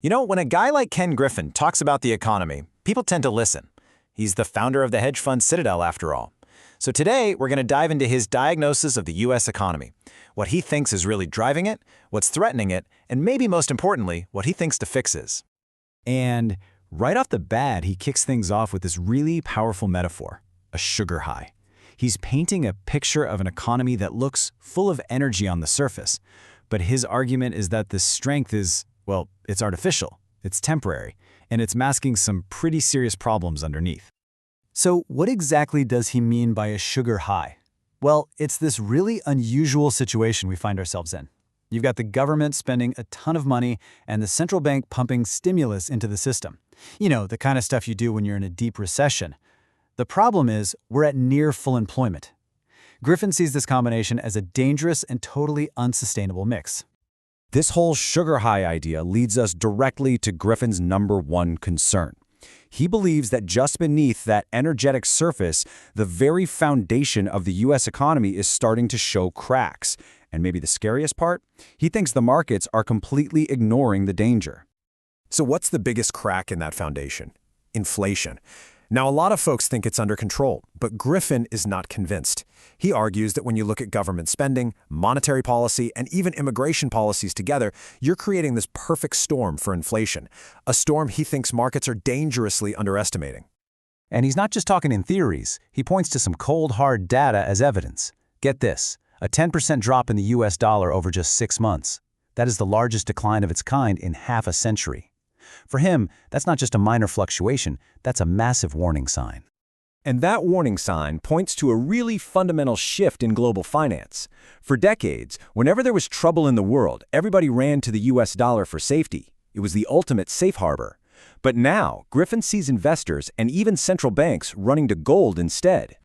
You know, when a guy like Ken Griffin talks about the economy, people tend to listen. He's the founder of the hedge fund Citadel, after all. So today, we're going to dive into his diagnosis of the U.S. economy, what he thinks is really driving it, what's threatening it, and maybe most importantly, what he thinks the fix is. And right off the bat, he kicks things off with this really powerful metaphor, a sugar high. He's painting a picture of an economy that looks full of energy on the surface, but his argument is that this strength is, well, it's artificial, it's temporary, and it's masking some pretty serious problems underneath. So what exactly does he mean by a sugar high? Well, it's this really unusual situation we find ourselves in. You've got the government spending a ton of money and the central bank pumping stimulus into the system. You know, the kind of stuff you do when you're in a deep recession. The problem is we're at near full employment. Griffin sees this combination as a dangerous and totally unsustainable mix. This whole sugar high idea leads us directly to Griffin's #1 concern. He believes that just beneath that energetic surface, the very foundation of the U.S. economy is starting to show cracks. And maybe the scariest part? He thinks the markets are completely ignoring the danger. So what's the biggest crack in that foundation? Inflation. Now, a lot of folks think it's under control, but Griffin is not convinced. He argues that when you look at government spending, monetary policy, and even immigration policies together, you're creating this perfect storm for inflation, a storm he thinks markets are dangerously underestimating. And he's not just talking in theories. He points to some cold, hard data as evidence. Get this, a 10% drop in the US dollar over just 6 months. That is the largest decline of its kind in half a century. For him, that's not just a minor fluctuation, that's a massive warning sign. And that warning sign points to a really fundamental shift in global finance. For decades, whenever there was trouble in the world, everybody ran to the US dollar for safety. It was the ultimate safe harbor. But now, Griffin sees investors and even central banks running to gold instead.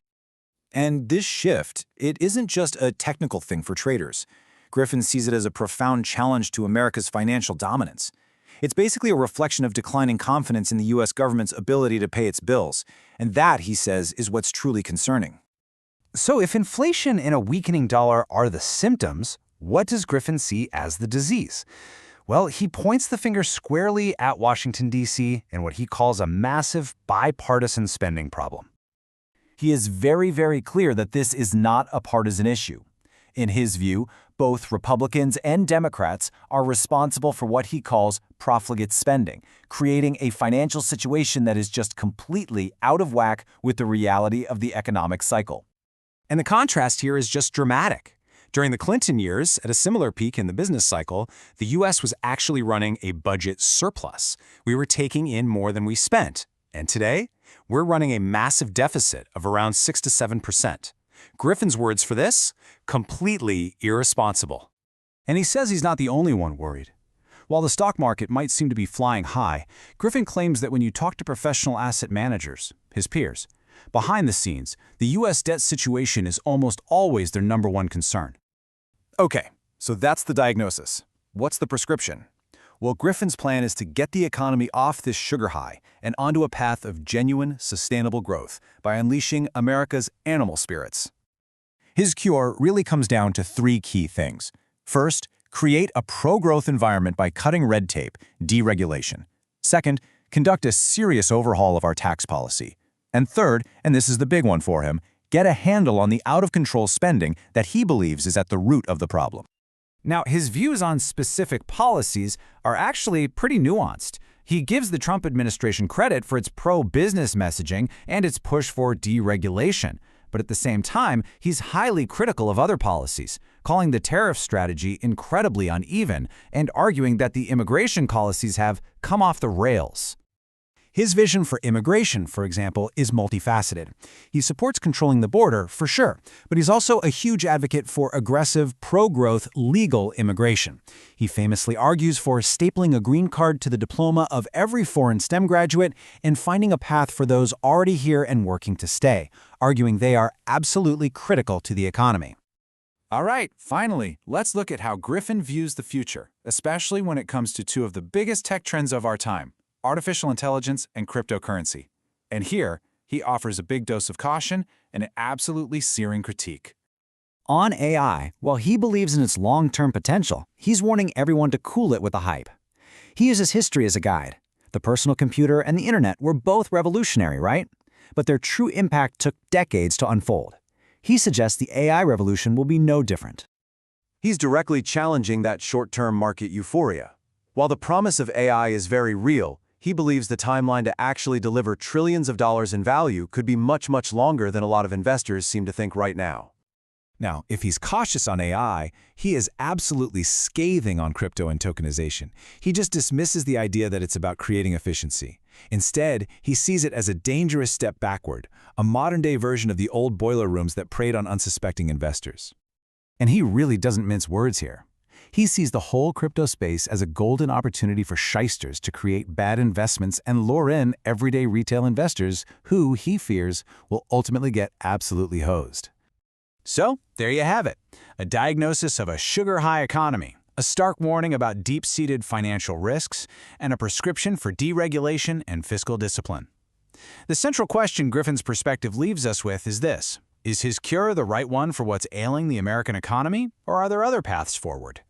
And this shift, it isn't just a technical thing for traders. Griffin sees it as a profound challenge to America's financial dominance. It's basically a reflection of declining confidence in the U.S. government's ability to pay its bills, and that, he says, is what's truly concerning. So if inflation and a weakening dollar are the symptoms, what does Griffin see as the disease? Well, he points the finger squarely at Washington, D.C. and what he calls a massive bipartisan spending problem. He is very, very clear that this is not a partisan issue. In his view, both Republicans and Democrats are responsible for what he calls profligate spending, creating a financial situation that is just completely out of whack with the reality of the economic cycle. And the contrast here is just dramatic. During the Clinton years, at a similar peak in the business cycle, the U.S. was actually running a budget surplus. We were taking in more than we spent. And today, we're running a massive deficit of around 6 to 7%. Griffin's words for this? Completely irresponsible. And he says he's not the only one worried. While the stock market might seem to be flying high, Griffin claims that when you talk to professional asset managers, his peers, behind the scenes, the U.S. debt situation is almost always their #1 concern. Okay, so that's the diagnosis. What's the prescription? Well, Griffin's plan is to get the economy off this sugar high and onto a path of genuine, sustainable growth by unleashing America's animal spirits. His cure really comes down to 3 key things. First, create a pro-growth environment by cutting red tape, deregulation. Second, conduct a serious overhaul of our tax policy. And third, and this is the big one for him, get a handle on the out-of-control spending that he believes is at the root of the problem. Now, his views on specific policies are actually pretty nuanced. He gives the Trump administration credit for its pro-business messaging and its push for deregulation. But at the same time, he's highly critical of other policies, calling the tariff strategy incredibly uneven and arguing that the immigration policies have come off the rails. His vision for immigration, for example, is multifaceted. He supports controlling the border, for sure, but he's also a huge advocate for aggressive, pro-growth, legal immigration. He famously argues for stapling a green card to the diploma of every foreign STEM graduate and finding a path for those already here and working to stay, arguing they are absolutely critical to the economy. All right, finally, let's look at how Griffin views the future, especially when it comes to 2 of the biggest tech trends of our time: artificial intelligence and cryptocurrency. And here, he offers a big dose of caution and an absolutely searing critique. On AI, while he believes in its long-term potential, he's warning everyone to cool it with the hype. He uses history as a guide. The personal computer and the internet were both revolutionary, right? But their true impact took decades to unfold. He suggests the AI revolution will be no different. He's directly challenging that short-term market euphoria. While the promise of AI is very real, he believes the timeline to actually deliver trillions of dollars in value could be much, much longer than a lot of investors seem to think right now. Now, if he's cautious on AI, he is absolutely scathing on crypto and tokenization. He just dismisses the idea that it's about creating efficiency. Instead, he sees it as a dangerous step backward, a modern-day version of the old boiler rooms that preyed on unsuspecting investors. And he really doesn't mince words here. He sees the whole crypto space as a golden opportunity for shysters to create bad investments and lure in everyday retail investors who, he fears, will ultimately get absolutely hosed. So, there you have it. A diagnosis of a sugar-high economy, a stark warning about deep-seated financial risks, and a prescription for deregulation and fiscal discipline. The central question Griffin's perspective leaves us with is this: is his cure the right one for what's ailing the American economy, or are there other paths forward?